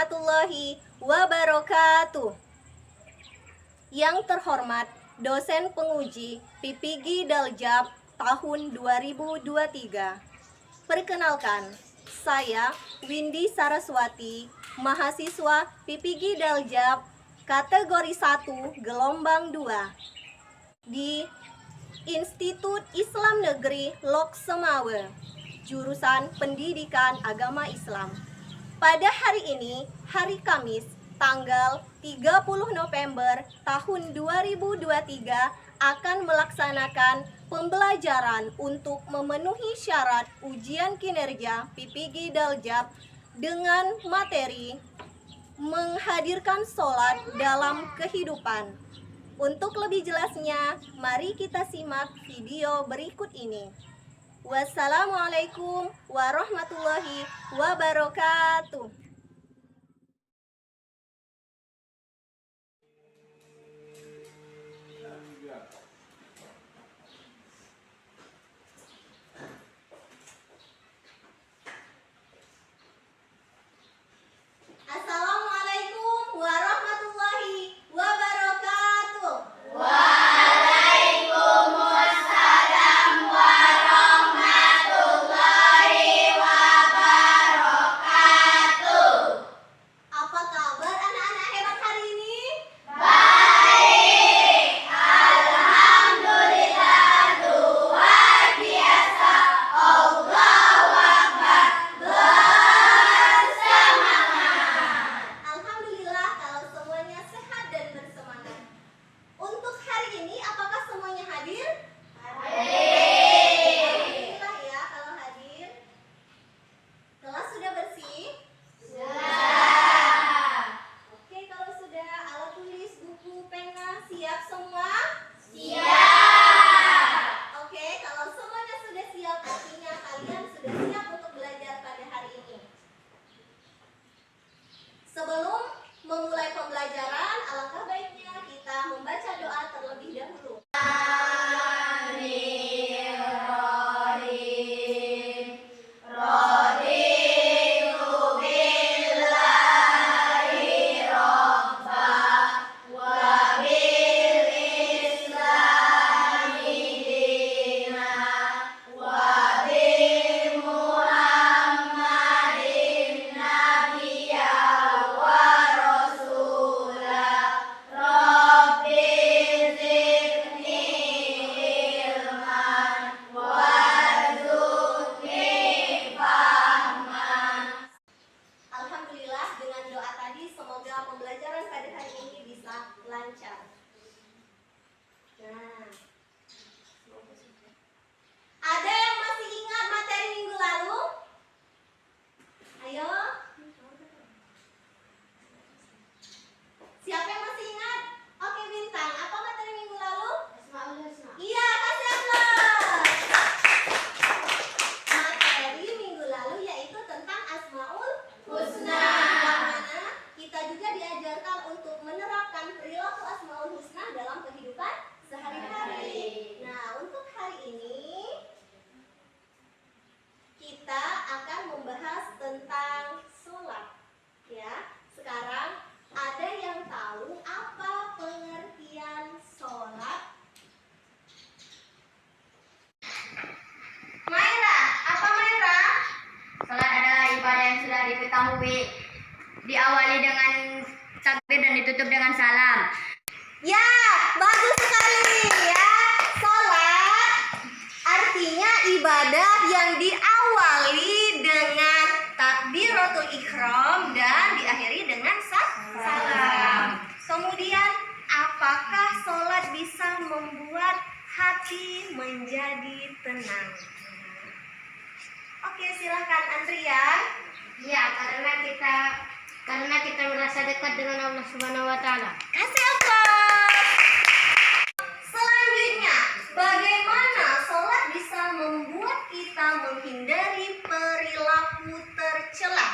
warahmatullahi wabarakatuh. Yang terhormat dosen penguji PPG Daljab tahun 2023. Perkenalkan, saya Windy Saraswati, mahasiswa PPG Daljab kategori 1 gelombang 2 di Institut Islam Negeri Lok Semawe, jurusan Pendidikan Agama Islam. Pada hari ini, hari Kamis, tanggal 30 November tahun 2023 akan melaksanakan pembelajaran untuk memenuhi syarat ujian kinerja PPG Daljab dengan materi menghadirkan sholat dalam kehidupan. Untuk lebih jelasnya, mari kita simak video berikut ini. Wassalamualaikum warahmatullahi wabarakatuh. Assalamualaikum warahmatullahi wabarakatuh. Waalaikumsalam warahmatullahi wabarakatuh. Apa kabar anak-anak hebat hari ini? Baik, alhamdulillah, luar biasa. Allahu Akbar, bersemangat. Alhamdulillah kalau semuanya sehat dan bersemangat. Untuk hari ini apakah semuanya hadir? Alhamdulillah ya kalau hadir. Kelas sudah bersih? Sudah. Oke, kalau sudah, alat tulis, buku, pena siap semua? Siap. Oke, kalau semuanya sudah siap, artinya kalian sudah siap untuk belajar pada hari ini. Sebelum memulai pembelajaran, alangkah baiknya kita membaca doa terlebih dahulu. Bismillahirrahmanirrahim. Raditu billahi robba wa bil islami dina wa bi Muhammadin nabiyya wa rasula. Rabbi zidni ilman warzuqni fahman. Alhamdulillah, dengan doa tadi semoga pembelajaran pada hari ini bisa lancar. Nah, ada yang masih ingat materi minggu lalu? Ayo. Siapa yang masih ingat? Oke, Bintang. Apa materi minggu lalu? Iya, kasih aplaus. Materi minggu lalu yaitu tentang Asmaul Husna. Yang mana kita juga diajarkan untuk menerapkan perilaku Asmaul Husna dalam kehidupan sehari-hari. Nah, untuk hari ini kita akan membahas tentang sholat. Ya, sekarang ada yang tahu apa pengertian sholat? Maira, apa Maira? Salat adalah ibadah yang sudah diketahui, diawali dengan takbir dan ditutup dengan salam. Ya, bagus sekali ya. Sholat artinya ibadah yang diawali dengan takbiratul ihram dan diakhiri dengan salam. Kemudian, apakah sholat bisa membuat hati menjadi tenang? Oke, silahkan Andrian. Ya, karena kita merasa dekat dengan Allah Subhanahu wa taala. Kasih aplaus. Selanjutnya, bagaimana sholat bisa membuat kita menghindari perilaku tercela?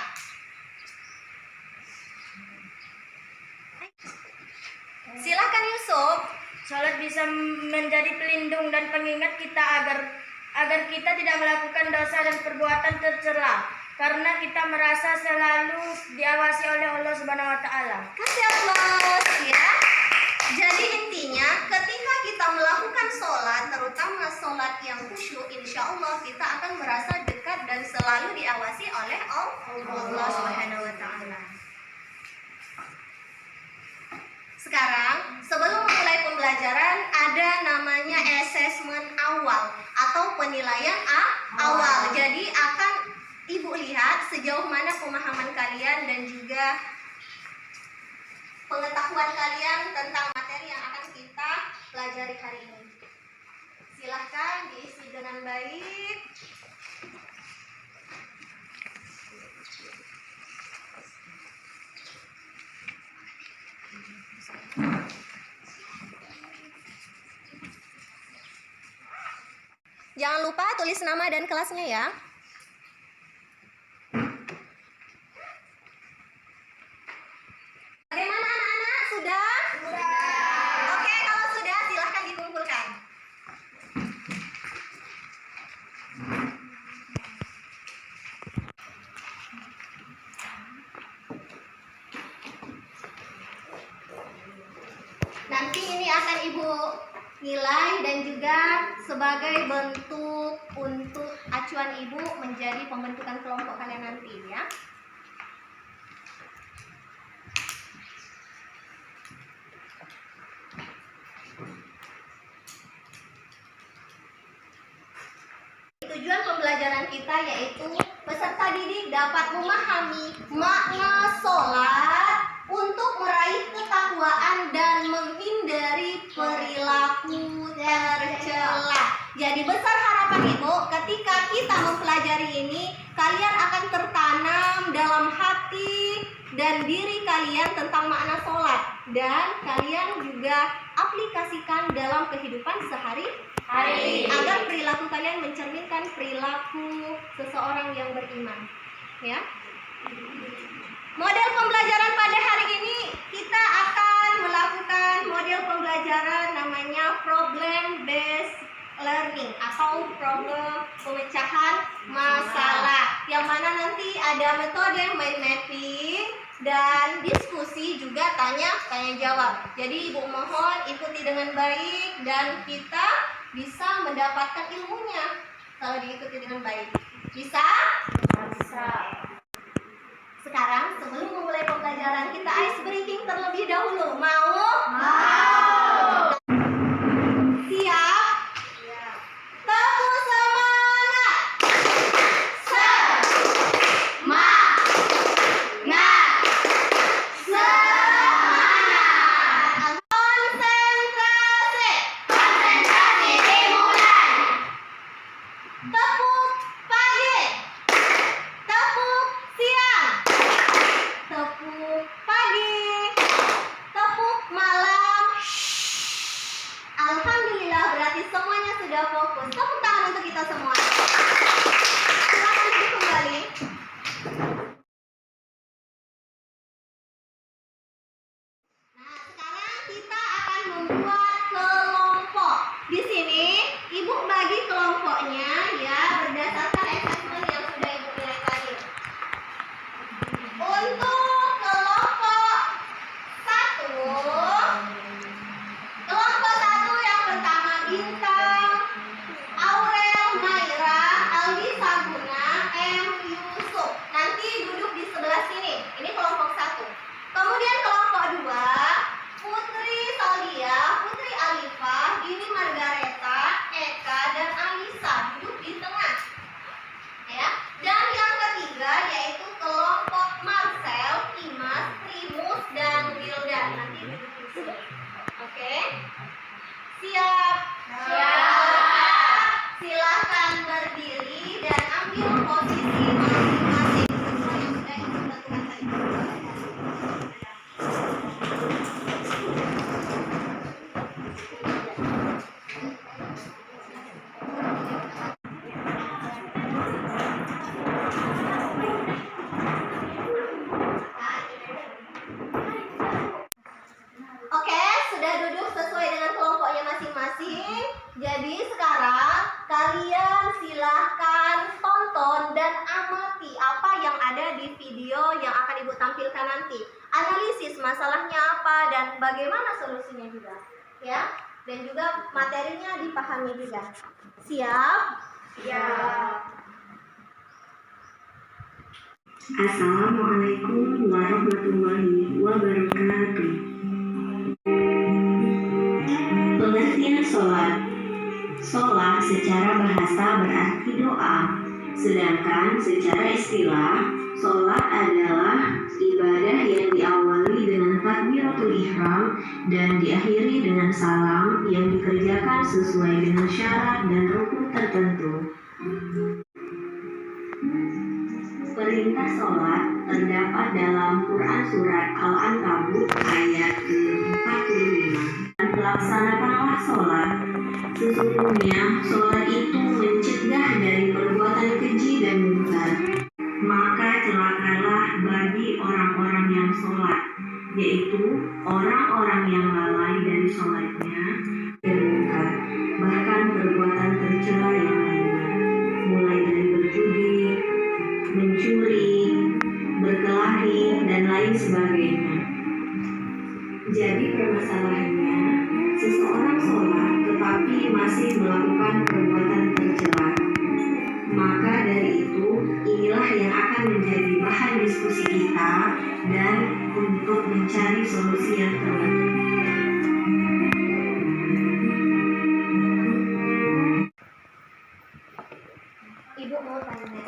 Silakan Yusuf. Salat bisa menjadi pelindung dan pengingat kita agar kita tidak melakukan dosa dan perbuatan tercela. karena kita merasa selalu diawasi oleh Allah Subhanahu wa taala. Kasih aplaus ya. Jadi intinya ketika kita melakukan sholat, terutama sholat yang khusyuk, insya Allah kita akan merasa dekat dan selalu diawasi oleh Allah Subhanahu wa taala. Sekarang sebelum memulai pembelajaran ada namanya assessment awal atau penilaian awal. Jadi akan Ibu lihat sejauh mana pemahaman kalian dan juga pengetahuan kalian tentang materi yang akan kita pelajari hari ini. Silahkan diisi dengan baik. Jangan lupa tulis nama dan kelasnya ya. Bagaimana anak-anak? Sudah? Oke, kalau sudah silahkan dikumpulkan. Nanti ini akan Ibu nilai dan juga sebagai bentuk untuk acuan Ibu menjadi pembentukan kelompok kalian nanti ya. Tujuan pembelajaran kita yaitu peserta didik dapat memahami makna sholat untuk meraih ketakwaan dan menghindari perilaku tercela. Jadi besar harapan Ibu ketika kita mempelajari ini, kalian akan tertanam dalam hati dan diri kalian tentang makna sholat, dan kalian juga aplikasikan dalam kehidupan sehari-hari agar perilaku kalian mencerminkan perilaku seseorang yang beriman ya. Model pembelajaran pada hari ini kita akan melakukan model pembelajaran namanya problem based learning atau problem pemecahan masalah, yang mana nanti ada metode mind mapping dan diskusi juga tanya jawab. Jadi Ibu mohon ikuti dengan baik dan kita bisa mendapatkan ilmunya kalau diikuti dengan baik. Bisa? Bisa. Sekarang sebelum memulai pembelajaran kita ice breaking terlebih dahulu. Mau? Mau. Siap? Siap. Tepuk semangat. Semangat. Semangat. Konsentrasi. Konsentrasi dimulai. Tepuk pagi. Tepuk siang. Tepuk pagi. Tepuk malam. Alhamdulillah, berarti semuanya sudah fokus. Tepuk tangan untuk kita semua. Silakan duduk kembali. Nah, sekarang kita akan membuat kelompok. Di sini Ibu bagi kelompoknya ya berdasarkan assessment yang sudah Ibu nilai tadi. Untuk kelompok satu yang pertama Bintang, Aurel, Maira, Aldi Saguna, M. Yusuf. Nanti duduk di sebelah sini. Ini kelompok 1. Kemudian kelompok 2 Putri Saldia, Putri Alifah, Dini Margareta, Eka, dan Alisa duduk di tengah. Ya. Dan yang ketiga yaitu kelompok Marcel, Imas, Primus, dan Wildan. Nanti duduk di sini. Oke? Siap? Siap. Silakan berdiri dan ambil posisi masing-masing sesuai yang sudah Ibu tentukan tadi. Oke, sudah duduk sesuai dengan kelompoknya masing-masing. Jadi sekarang kalian silahkan tonton dan amati mengerti apa yang ada di video yang akan Ibu tampilkan nanti. Analisis masalahnya apa dan bagaimana solusinya juga, ya. Dan juga materinya dipahami juga. Siap? Siap. Assalamualaikum warahmatullahi wabarakatuh. Pengertian sholat. Sholat secara bahasa berarti doa, sedangkan secara istilah sholat adalah ibadah yang diawali dengan takbiratul ihram dan diakhiri dengan salam yang dikerjakan sesuai dengan syarat dan rukun tertentu. Perintah sholat terdapat dalam Quran Surat Al-Ankabut ayat ke-45. Dan pelaksanakanlah sholat. Sesungguhnya sholat itu mencegah dari perbuatan keji dan munkar. Maka celakalah bagi orang-orang yang sholat, yaitu orang-orang yang lalai dari sholatnya dan munkar, bahkan perbuatan tercela yang lainnya, mulai dari berjudi, mencuri, berkelahi, dan lain sebagainya. Jadi permasalahannya, seseorang sholat tetapi masih melakukan perbuatan tercela. Maka dari itu, inilah yang akan menjadi bahan diskusi kita dan untuk mencari solusi yang terbaik. Ibu mau tanya.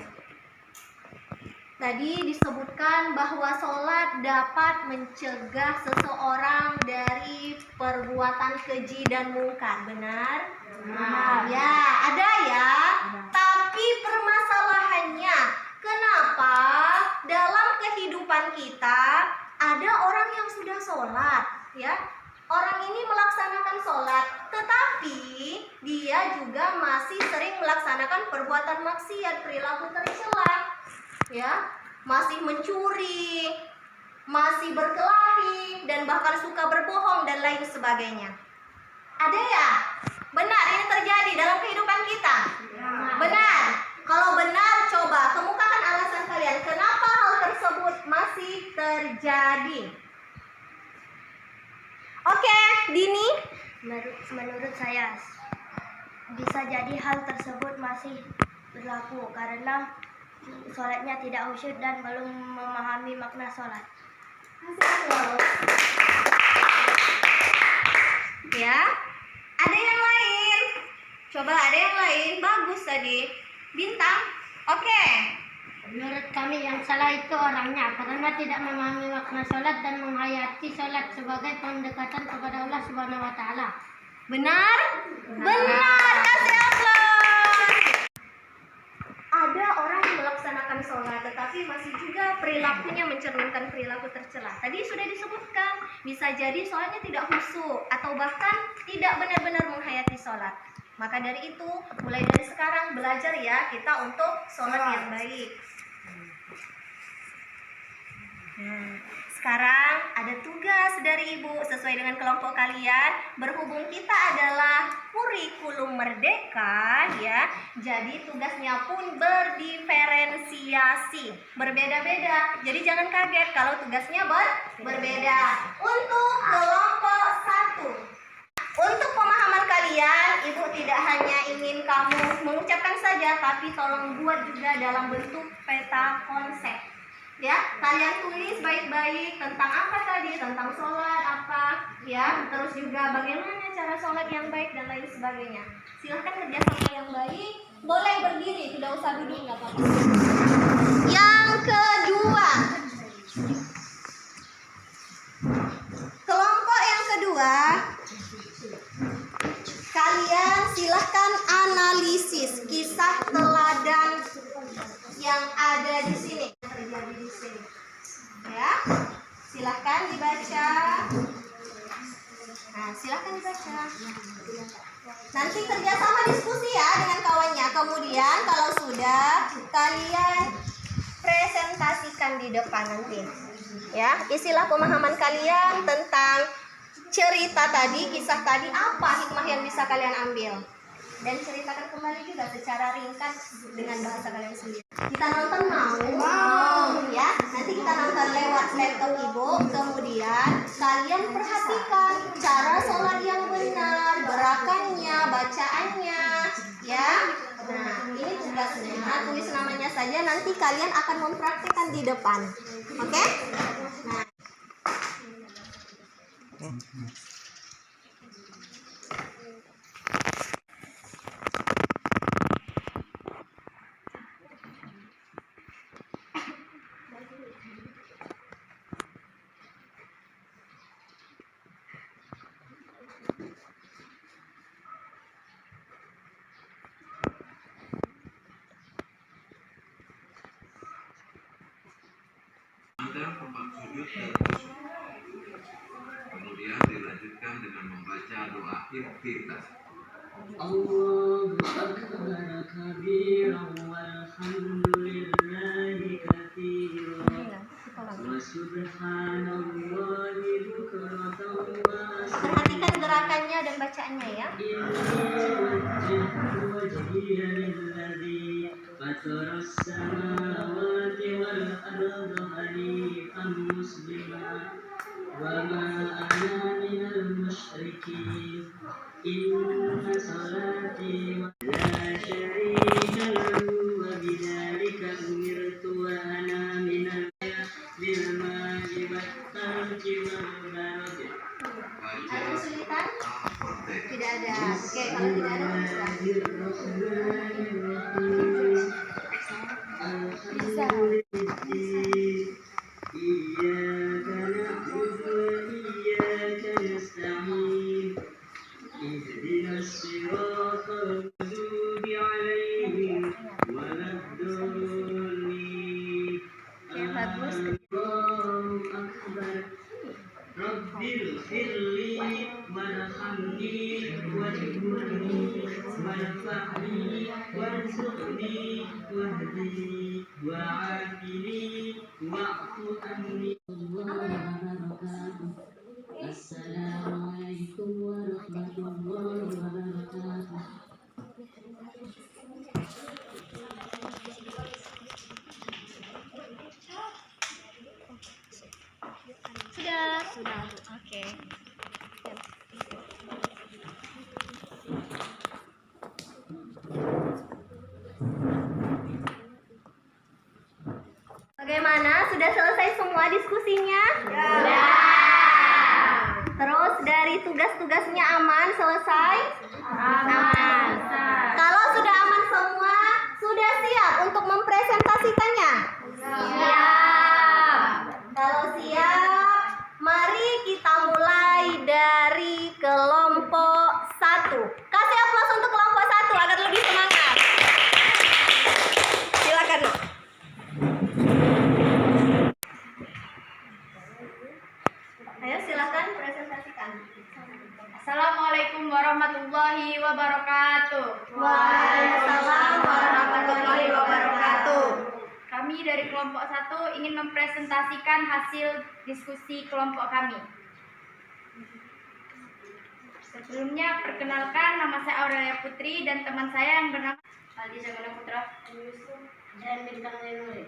Tadi disebutkan bahwa sholat dapat mencegah seseorang dari perbuatan keji dan mungkar, benar? Benar. Ya, ada ya. Tapi permasalahannya, kenapa dalam kehidupan kita ada orang yang sudah sholat, ya? Orang ini melaksanakan sholat, tetapi dia juga masih sering melaksanakan perbuatan maksiat, perilaku tercela. Ya, masih mencuri, masih berkelahi, dan bahkan suka berbohong dan lain sebagainya. Ada ya? Benar ini terjadi dalam kehidupan kita? Ya. Benar. Kalau benar, coba kemukakan alasan kalian kenapa hal tersebut masih terjadi. Oke, Dini. Menurut saya bisa jadi hal tersebut masih berlaku karena sholatnya tidak khusyuk dan belum memahami makna sholat. Ya, ada yang lain. Coba ada yang lain. Bagus tadi. Bintang. Oke. Menurut kami yang salah itu orangnya karena tidak memahami makna sholat dan menghayati sholat sebagai pendekatan kepada Allah Subhanahu wa Ta'ala. Benar? Benar. Kasih aplaus. Ada orang yang melaksanakan sholat tetapi masih juga perilakunya mencerminkan perilaku tercela. Tadi sudah disebutkan bisa jadi sholatnya tidak khusyuk atau bahkan tidak benar-benar menghayati sholat. Maka dari itu mulai dari sekarang belajar ya kita untuk sholat yang baik. Sekarang ada tugas dari Ibu sesuai dengan kelompok kalian. Berhubung kita adalah kurikulum merdeka ya, jadi tugasnya pun berdiferensiasi, berbeda-beda. Jadi jangan kaget kalau tugasnya berbeda. Untuk kelompok 1, untuk pemahaman kalian, Ibu tidak hanya ingin kamu mengucapkan saja, tapi tolong buat juga dalam bentuk peta konsep. Ya, kalian tulis baik-baik tentang apa tadi, tentang sholat apa, ya, terus juga bagaimana cara sholat yang baik dan lain sebagainya. Silahkan kerjasama yang baik, boleh berdiri, tidak usah duduk, nggak apa-apa. Yang kedua, kelompok yang kedua, kalian silahkan analisis kisah teladan yang ada di sini, terjadi di sini. Ya, silahkan dibaca. Nah, silahkan dibaca. Nanti kerjasama diskusi ya dengan kawannya. Kemudian kalau sudah, kalian presentasikan di depan nanti. Ya, istilah pemahaman kalian tentang cerita tadi, kisah tadi, apa hikmah yang bisa kalian ambil. Dan ceritakan kembali juga secara ringkas dengan bahasa kalian sendiri. Kita nonton mau? Ya, nanti kita nonton lewat laptop ibu. Kemudian kalian perhatikan cara sholat yang benar, gerakannya, bacaannya, ya. Nah, ini tugasnya. Tulis namanya saja. Nanti kalian akan mempraktikkan di depan. Oke? Nah. Ada tempat sujud dan khusyuk. Kemudian dilanjutkan dengan membaca doa iftitah. Allahu akbar kabiran walhamdulillahi katsiran wa subhanallahi bukratan wa Perhatikan gerakannya dan bacaannya ya. wajjahtu wajhiya lilladzi fataras samawati wal arda hanifan musliman wa ma ana minal musyrikin inna salati wa la syarika lahu wa bidzalika umirtu wa ana minal bil ma'i wat tarki wal barad. Ada kesulitan? Al-Fatihah. Tidak ada. Oke, kalau tidak ada bisa. Bisa. Iyyaka na'budu wa iyyaka nasta'in. Ihdinas siratal maghdubi 'alaihim waladdallin. Bagus. Allahu akbar. Rabbil firli warhamni wajburni warfa'ni warzuqni wahdini wa'afini wa'fu anni. Assalamualaikum warahmatullahi wabarakatuh. Sudah. Oke. Bagaimana? Sudah selesai semua diskusinya? Sudah. Terus dari tugas-tugasnya aman selesai? Aman. Kalau sudah aman semua, sudah siap untuk mempresentasikannya? Siap. Kalau siap, mari kita mulai dari kelompok 1. Kasih aplaus untuk kelompok 1 agar lebih semangat. Silakan, Nak. Ayo silakan presentasikan. Assalamualaikum warahmatullahi wabarakatuh. Waalaikumsalam warahmatullahi wabarakatuh. Kami dari kelompok 1 ingin mempresentasikan hasil diskusi kelompok kami. Sebelumnya perkenalkan, nama saya Aurelia Putri dan teman saya yang bernama Aldi Sagala Putra dan Bintang Lenuri.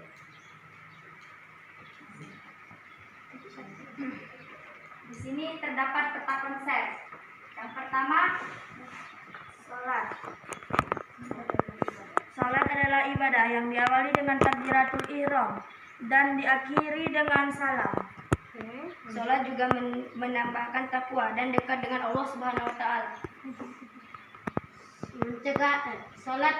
Di sini terdapat peta konsep. Yang pertama, sholat. Salat adalah ibadah yang diawali dengan takbiratul ihram dan diakhiri dengan salam. Sholat juga menambahkan takwa dan dekat dengan Allah Subhanahu wa taala. Sholat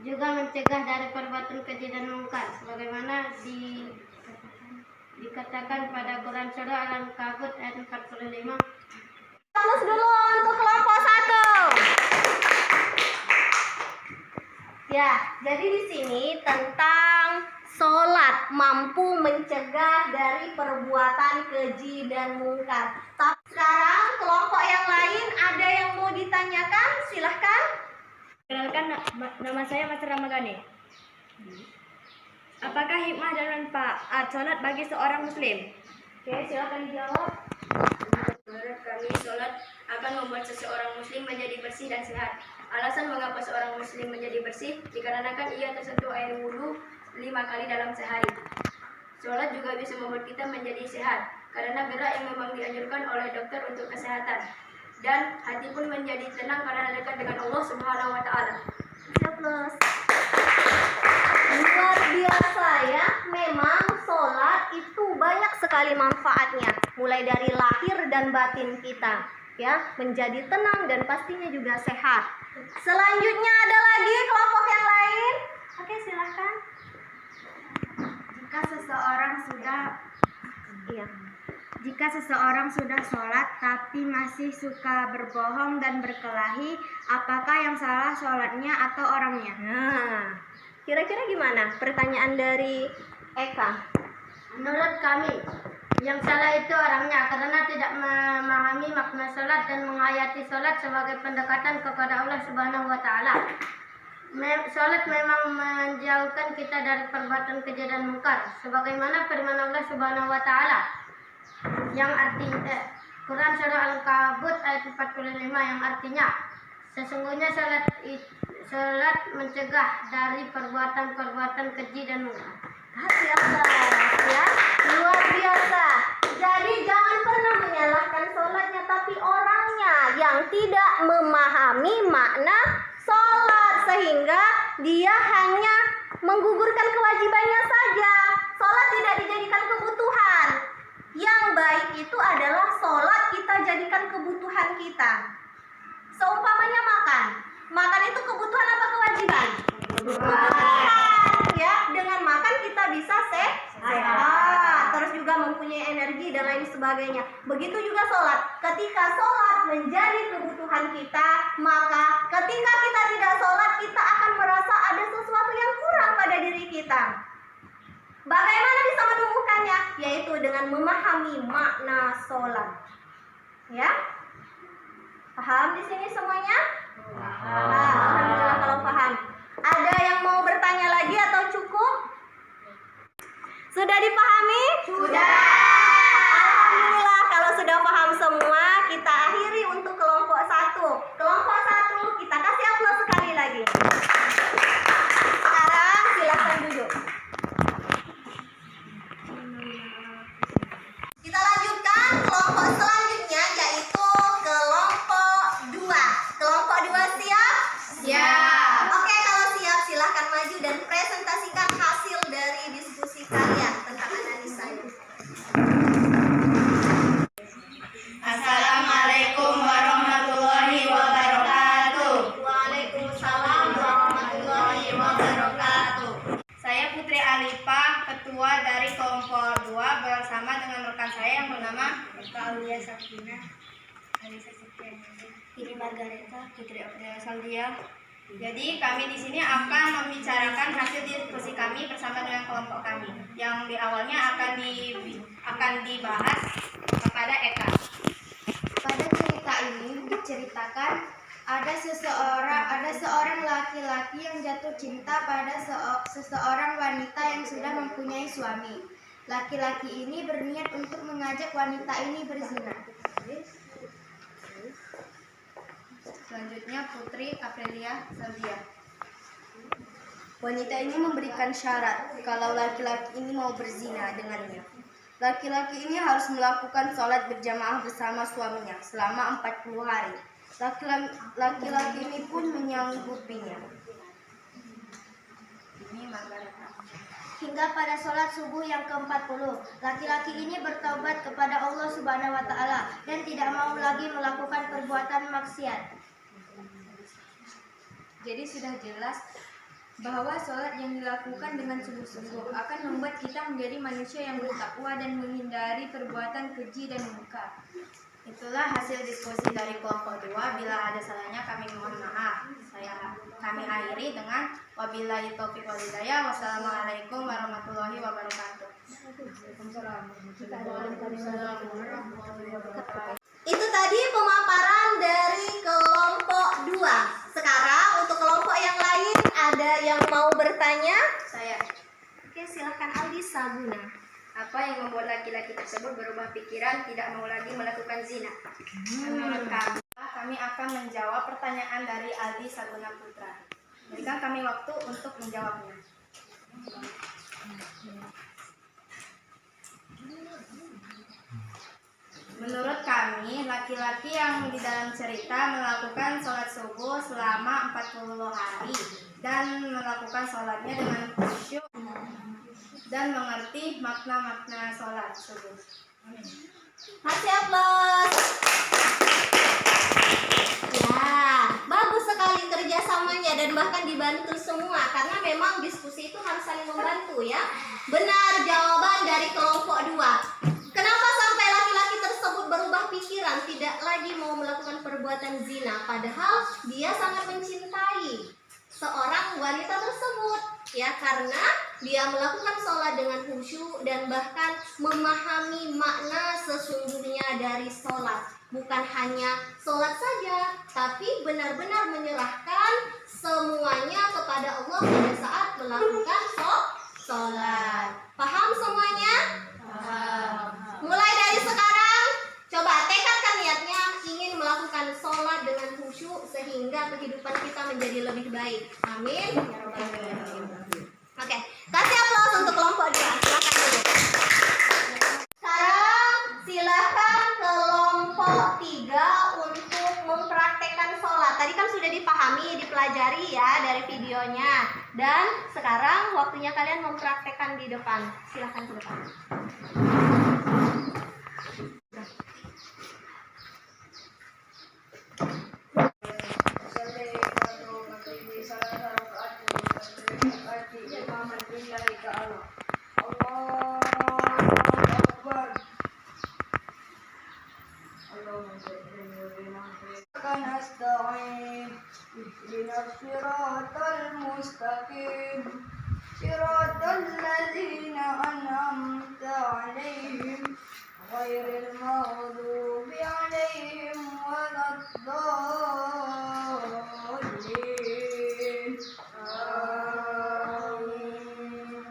juga mencegah dari perbuatan keji dan mungkar sebagaimana dikatakan pada Quran surah Al-Ankabut ayat 45. Aplaus dulu untuk kelompok 1. Ya, jadi di sini tentang sholat mampu mencegah dari perbuatan keji dan mungkar. Tapi sekarang kelompok yang lain ada yang mau ditanyakan? Silahkan. Kenalkan, nama saya Mas Ramadhani. Apakah hikmah dan manfaat sholat bagi seorang muslim? Oke, silakan dijawab. Menurut kami, sholat akan membuat seseorang muslim menjadi bersih dan sehat. Alasan mengapa seorang muslim menjadi bersih dikarenakan ia tersentuh air wudhu 5 kali dalam sehari. Sholat juga bisa membuat kita menjadi sehat karena gerak yang memang dianjurkan oleh dokter untuk kesehatan. Dan hati pun menjadi tenang karena dekat dengan Allah Subhanahu wa taala. Plus. Luar biasa ya, memang sholat itu banyak sekali manfaatnya, mulai dari lahir dan batin kita, ya, menjadi tenang dan pastinya juga sehat. Selanjutnya ada lagi kelompok yang lain. Oke, silahkan. Jika seseorang sudah sholat tapi masih suka berbohong dan berkelahi, apakah yang salah sholatnya atau orangnya? Nah, kira-kira gimana pertanyaan dari Eka? Menurut kami, yang salah itu orangnya karena tidak memahami makna sholat dan menghayati sholat sebagai pendekatan kepada Allah Subhanahu wa taala. Sholat memang menjauhkan kita dari perbuatan keji dan mungkar, sebagaimana firman Allah Subhanahu wa taala yang artinya Quran surah Al-Ankabut ayat 45 yang artinya sesungguhnya sholat mencegah dari perbuatan-perbuatan keji dan mungkar. Ya, luar biasa. Jadi jangan pernah menyalahkan sholatnya, tapi orangnya yang tidak memahami makna sholat sehingga dia hanya menggugurkan kewajibannya saja. Sholat tidak dijadikan kebutuhan. Yang baik itu adalah sholat kita jadikan kebutuhan kita. Seumpamanya makan itu kebutuhan apa kewajiban? Kebutuhan. Ya, dengan makan kita bisa sehat, terus juga mempunyai energi dan lain sebagainya. Begitu juga sholat. Ketika sholat menjadi kebutuhan kita, maka ketika kita tidak sholat, kita akan merasa ada sesuatu yang kurang pada diri kita. Bagaimana bisa menumbuhkannya? Yaitu dengan memahami makna sholat. Ya, paham di sini semuanya? Alhamdulillah kalau paham. Ada yang mau bertanya lagi atau cukup? Sudah dipahami? Sudah. Alhamdulillah kalau sudah paham semua, kita akhiri untuk kelompok 1. Kelompok 1 kita kasih aplaus sekali lagi. Sekarang silakan duduk. Kita lanjutkan kelompok selanjutnya, yaitu kelompok 2. Kelompok 2 siap? Siap. Oke, kalau siap silahkan maju dan presentasikan hasil dari diskusi kalian tentang analisa ini. Assalamualaikum warahmatullahi wabarakatuh. Waalaikumsalam warahmatullahi wabarakatuh. Saya Putri Alifah, ketua dari kelompok 2 bersama dengan rekan saya yang bernama Aulia Sabrina, Alisa Septiana, Putri Margareta, Putri Aprilia Saldia. Jadi kami di sini akan membicarakan hasil diskusi kami bersama dengan kelompok kami yang di awalnya akan dibahas kepada Eka. Pada cerita ini diceritakan ada seorang laki-laki yang jatuh cinta pada seseorang wanita yang sudah mempunyai suami. Laki-laki ini berniat untuk mengajak wanita ini berzina. Selanjutnya Putri Aprilia Saldia. Wanita ini memberikan syarat kalau laki-laki ini mau berzina dengannya. Laki-laki ini harus melakukan sholat berjamaah bersama suaminya selama 40 hari. Laki-laki ini pun menyanggupinya. Ini Margareta. Hingga pada sholat subuh yang ke-40, laki-laki ini bertaubat kepada Allah Subhanahu wa taala dan tidak mau lagi melakukan perbuatan maksiat. Jadi sudah jelas bahwa sholat yang dilakukan dengan sungguh-sungguh akan membuat kita menjadi manusia yang bertakwa dan menghindari perbuatan keji dan mungkar. Itulah hasil diskusi dari kelompok 2. Bila ada salahnya kami mohon maaf. Kami akhiri dengan wabillahi taufiq wal hidayah. Wassalamualaikum warahmatullahi wabarakatuh. Itu tadi pemaparan dari kelompok 2. Sekarang untuk kelompok yang lain, ada yang mau bertanya? Saya, Oke, silahkan Aldi Sabuna. apa yang membuat laki-laki tersebut berubah pikiran tidak mau lagi melakukan zina? Menurut kami, kami akan menjawab pertanyaan dari Aldi Saguna Putra. Berikan kami waktu untuk menjawabnya. Menurut kami, laki-laki yang di dalam cerita melakukan sholat subuh selama 40 hari dan melakukan sholatnya dengan khusyuk dan mengerti makna-makna sholat subuh. Kasih aplaus. Ya, bagus sekali kerjasamanya dan bahkan dibantu semua karena memang diskusi itu harus saling membantu ya. Benar jawaban dari kelompok 2. Kenapa sampai laki-laki tersebut berubah pikiran tidak lagi mau melakukan perbuatan zina padahal dia sangat mencintai seorang wanita tersebut ya, karena dia melakukan sholat dengan khusyuk dan bahkan memahami makna sesungguhnya dari sholat. Bukan hanya sholat saja, tapi benar-benar menyerahkan semuanya kepada Allah pada saat melakukan sholat. Paham semuanya? Mulai dari sekarang, coba tekadkan niatnya ingin melakukan sholat dengan khusyuk sehingga kehidupan kita menjadi lebih baik. Amin. Ya Rabbal Alamin. Oke, kasih aplaus untuk kelompok 2. Silakan dulu. Sekarang silakan kelompok 3 untuk mempraktekkan sholat. Tadi kan sudah dipahami, dipelajari ya dari videonya. Dan sekarang waktunya kalian mempraktekkan di depan. Silakan ke depan. صراط الذين أنعمت عليهم غير المغضوب عليهم ولا الضالين آمين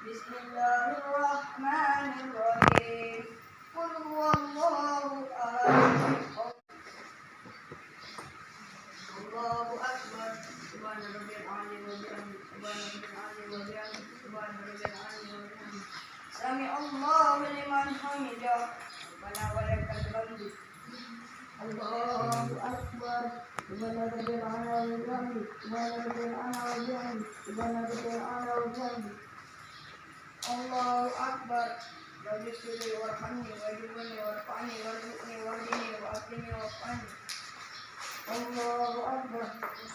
بسم الله الرحمن الرحيم قل هو الله أحد الله أكبر سبحان ربي العلي وبحمده سبحان ربي العلي وبحمده سبحان ربي العلي وبحمده سمع الله لمن حمده ربنا ولك الحمد الله أكبر سبحان ربي العلي وبحمده سبحان ربي العلي وبحمده سبحان ربي العلي وبحمده الله أكبر رب اغفر لي وارحمني واجبني وارفعني وارزقني واهدني وعافني وارفعني الله أكبر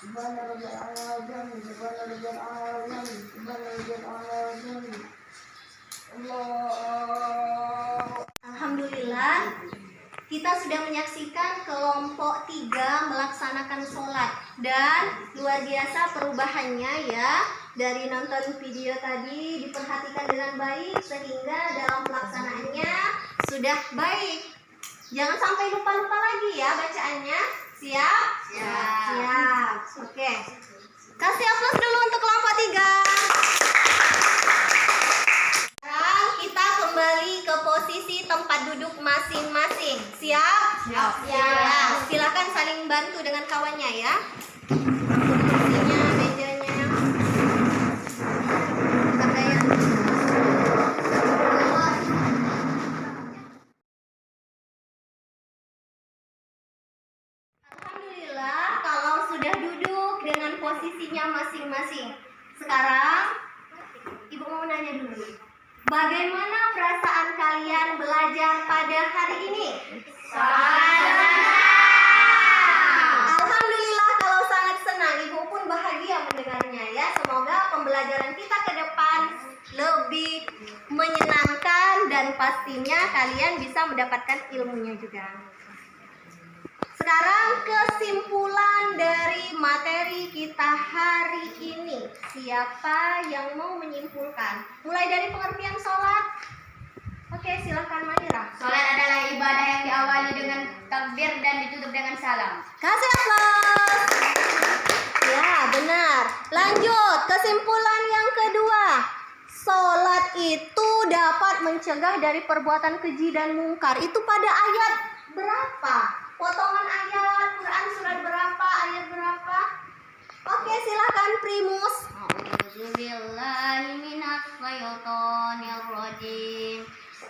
سبحان ربي الأعلى وبحمده سبحان ربي الأعلى وبحمده سبحان ربي الأعلى وبحمده الله. Alhamdulillah, kita sudah menyaksikan kelompok 3 melaksanakan sholat dan luar biasa perubahannya ya. Dari nonton video tadi diperhatikan dengan baik sehingga dalam pelaksanaannya sudah baik. Jangan sampai lupa-lupa lagi ya bacaannya. Siap? Siap. Oke. Kasih aplaus dulu untuk kelompok 3. Sekarang kita kembali ke posisi tempat duduk masing-masing. Siap? Siap. Silakan saling bantu dengan kawannya ya. Kursinya, mejanya. Pakaian. Alhamdulillah kalau sudah duduk dengan posisinya masing-masing. Sekarang Ibu mau nanya dulu. Bagaimana perasaan kalian belajar pada hari ini? Alhamdulillah kalau sangat senang. Ibu pun bahagia mendengarnya ya. Semoga pembelajaran kita ke depan lebih menyenangkan dan pastinya kalian bisa mendapatkan ilmunya juga. Sekarang kesimpulan dari materi kita hari ini. Siapa yang mau menyimpulkan? Mulai dari pengertian sholat. Oke, silakan Manira. Salat adalah ibadah yang diawali dengan takbir dan ditutup dengan salam. Kasih aplaus. Ya, benar. Lanjut, kesimpulan yang kedua. Sholat itu dapat mencegah dari perbuatan keji dan mungkar. Itu pada ayat berapa? potongan ayat Quran surat berapa, ayat berapa? Oke, silakan Primus. A'udzubillahi minasyaitonirrajim.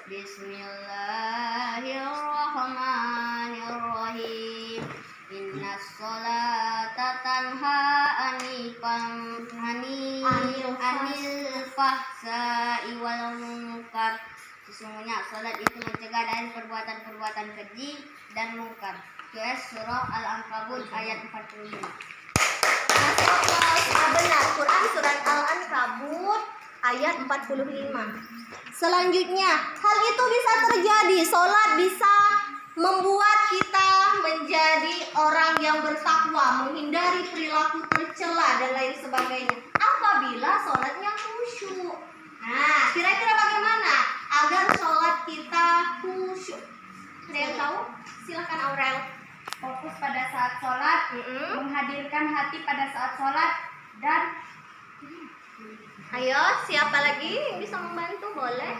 Bismillahirrahmanirrahim. Innas sholata tanha anil fahsya'i wal munkar. Sesungguhnya salat itu mencegah dari perbuatan-perbuatan keji dan mungkar. QS surah Al-Ankabut ayat 45. Masya Allah, benar. Quran surat Al-Ankabut ayat 45. Selanjutnya, hal itu bisa terjadi. Sholat bisa membuat kita menjadi orang yang bertakwa, menghindari perilaku tercela dan lain sebagainya. Apabila sholatnya khusyuk. Nah, kira-kira bagaimana agar sholat kita khusyuk? Ada yang tahu? Silakan Aurel. Fokus pada saat sholat, menghadirkan hati pada saat sholat, dan Ayo, siapa lagi yang bisa membantu? Boleh.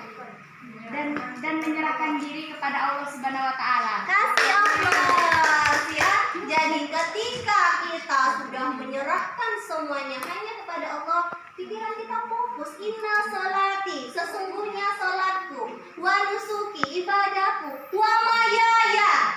dan menyerahkan diri kepada Allah Subhanahu wa taala. Kasih Allah ya. Jadi ketika kita sudah menyerahkan semuanya hanya kepada Allah, pikiran kita fokus. Inna sholati, sesungguhnya sholatku, wa nusuki, ibadahku, wa mayaya,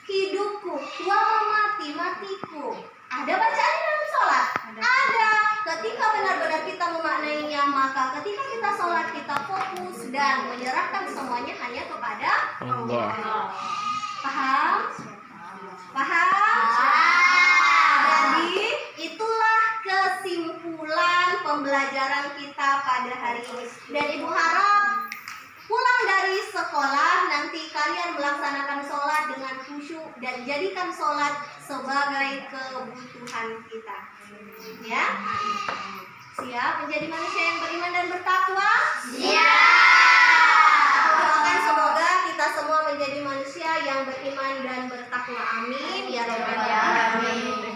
hidupku, wa mamati, matiku. Ada bacaan dalam sholat? Ada. Ketika benar-benar kita memaknainya, maka ketika kita sholat kita fokus dan menyerahkan semuanya hanya kepada Allah. Paham? Paham? Jadi itulah kesimpulan pembelajaran kita pada hari ini. Dan Ibu harap pulang dari sekolah nanti kalian melaksanakan sholat dengan khusyuk dan jadikan sholat sebagai kebutuhan kita. Ya, siap menjadi manusia yang beriman dan bertakwa? Siap. Doakan semoga kita semua menjadi manusia yang beriman dan bertakwa. Amin ya rabbal alamin.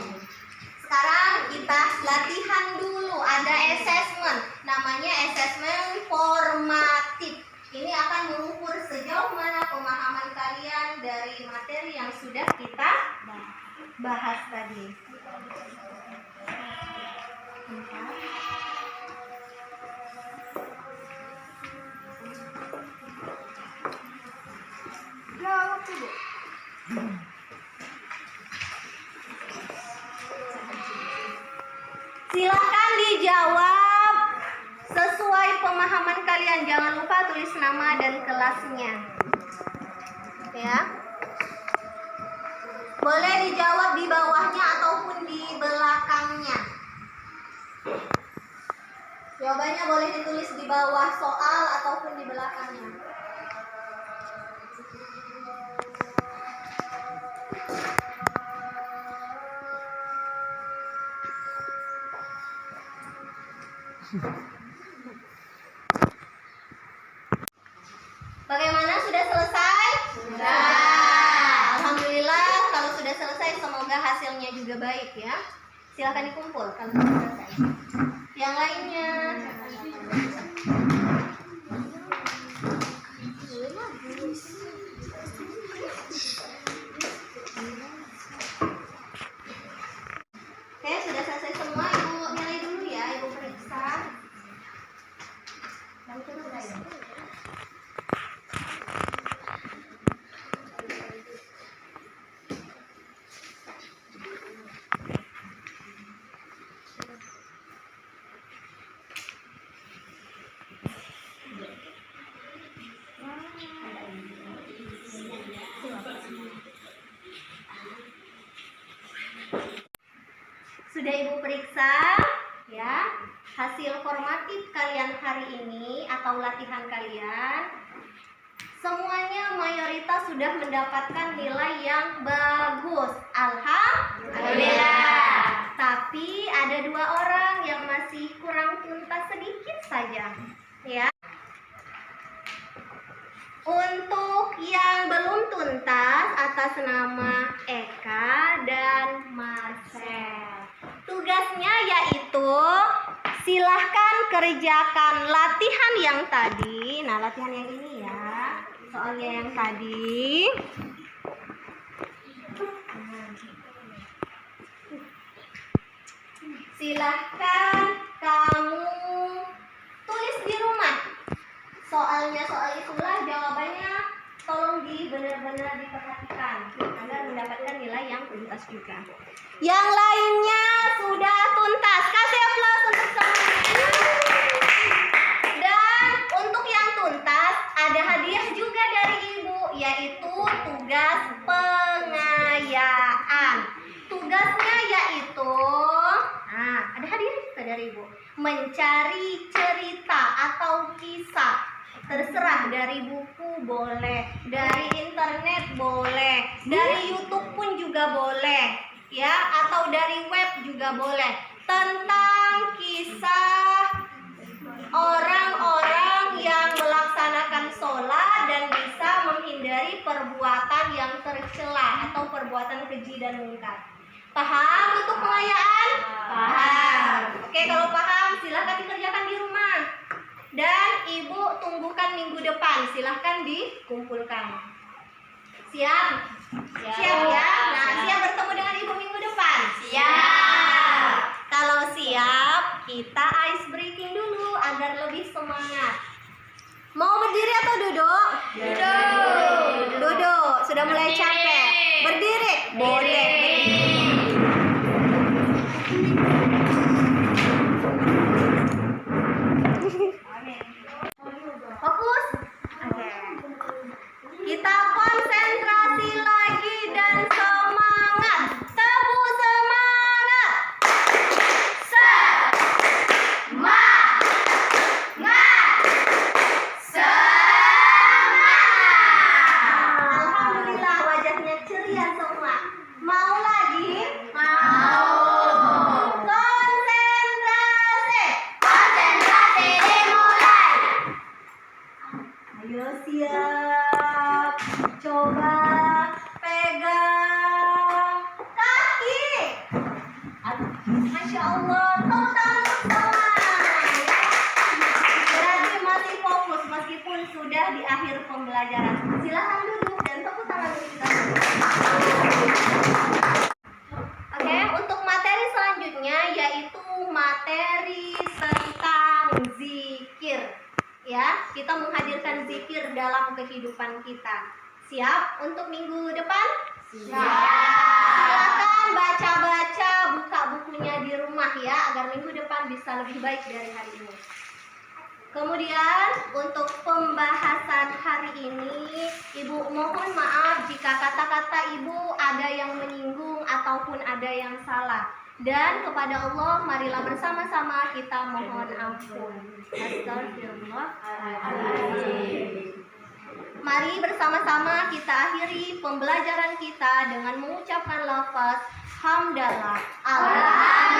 Sekarang kita latihan dulu. Ada assessment, namanya assessment formatif. Ini akan mengukur sejauh mana pemahaman kalian dari materi yang sudah kita bahas tadi. Silakan dijawab sesuai pemahaman kalian. Jangan lupa tulis nama dan kelasnya. Ya. Boleh dijawab di bawahnya ataupun di belakangnya. Jawabannya boleh ditulis di bawah soal ataupun di belakangnya. Bagaimana? Sudah selesai? Sudah. Alhamdulillah, kalau sudah selesai semoga hasilnya juga baik ya. Silakan dikumpul kalau sudah selesai. Yang lainnya. Oke, sudah selesai semua. Ibu nilai dulu ya, Ibu periksa. Sudah Ibu periksa ya hasil formatif kalian hari ini atau latihan kalian. Semuanya mayoritas sudah mendapatkan nilai yang bagus. Alhamdulillah. Tapi ada 2 orang yang masih kurang tuntas sedikit saja ya. Untuk yang belum tuntas atas nama Eka dan Marcel, tugasnya yaitu silahkan kerjakan latihan yang tadi. Nah, latihan yang ini ya, soalnya yang tadi. Silahkan kamu tulis di rumah. Soalnya soal itulah, jawabannya tolong benar-benar diperhatikan agar mendapatkan nilai yang tuntas juga. Yang lainnya sudah tuntas. Kasih aplaus untuk semuanya. Dan untuk yang tuntas ada hadiah juga dari ibu, yaitu tugas pengayaan. Tugasnya yaitu, ada hadiah juga dari ibu, mencari cerita atau kisah. Terserah, dari buku boleh, dari internet boleh, dari YouTube pun juga boleh, ya, atau dari web juga boleh, tentang kisah orang-orang yang melaksanakan sholat dan bisa menghindari perbuatan yang tercela atau perbuatan keji dan mungkar. Paham untuk pengayaan? Paham. Oke, kalau paham silahkan dikerjakan di rumah. Dan ibu tunggukan minggu depan, silahkan dikumpulkan. Siap? Siap ya? Nah, siap bertemu dengan ibu minggu depan? Siap. Kalau siap, kita ice breaking dulu agar lebih semangat. Mau berdiri atau duduk? Duduk. Duduk. Sudah mulai capek. Berdiri? Boleh. Fokus. Oke. Kita konsentrasi lagi dan semangat. Tepuk semangat. Semangat. Alhamdulillah, wajahnya ceria semua. Mau lagi? Mau. Konsentrasi. Konsentrasi dimulai. Ayo siap. Coba pegang kaki. Masya Allah. Tepuk tangan bersama. Berarti masih fokus meskipun sudah di akhir pembelajaran. Silahkan duduk dan tepuk tangan kita. Oke, untuk materi selanjutnya yaitu materi tentang zikir. Ya, kita menghadirkan zikir dalam kehidupan kita. Siap untuk minggu depan? Silakan baca-baca, buka bukunya di rumah ya, agar minggu depan bisa lebih baik dari hari ini. Kemudian untuk pembahasan hari ini, Ibu mohon maaf jika kata-kata Ibu ada yang menyinggung ataupun ada yang salah. Dan kepada Allah, marilah bersama-sama kita mohon ampun. Astagfirullahaladzim. Mari bersama-sama kita akhiri pembelajaran kita dengan mengucapkan lafaz hamdalah. Allah